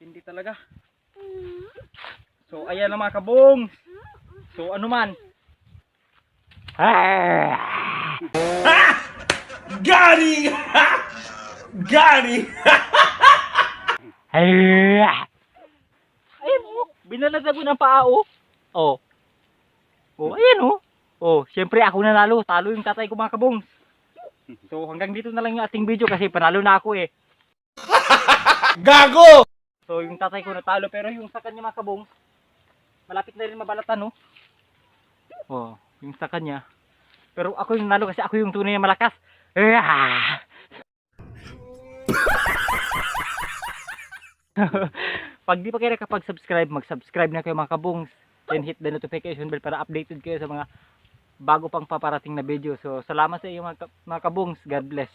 Hindi talaga. So ayan na mga kabong. So ano man. Gani! Gani! Ayun oh, binalaglag ko ng paa oh. Oh. Oh, ayan oh. Oh, syempre ako nanalo. Talo yung tatay ko mga kabong. So hanggang dito na lang yung ating video kasi panalo na ako eh. Gago! So yung tatay ko natalo pero yung sa kanya mga kabong malapit na rin mabalatan no. Oh, yung sa kanya. Pero ako yung nalo kasi ako yung tunay na malakas. Pag di pa kayo nakapag-subscribe, mag-subscribe na kayo mga kabongs. Then hit the notification bell para updated kayo sa mga bago pang paparating na video. So salamat sa iyo mga kabongs. God bless.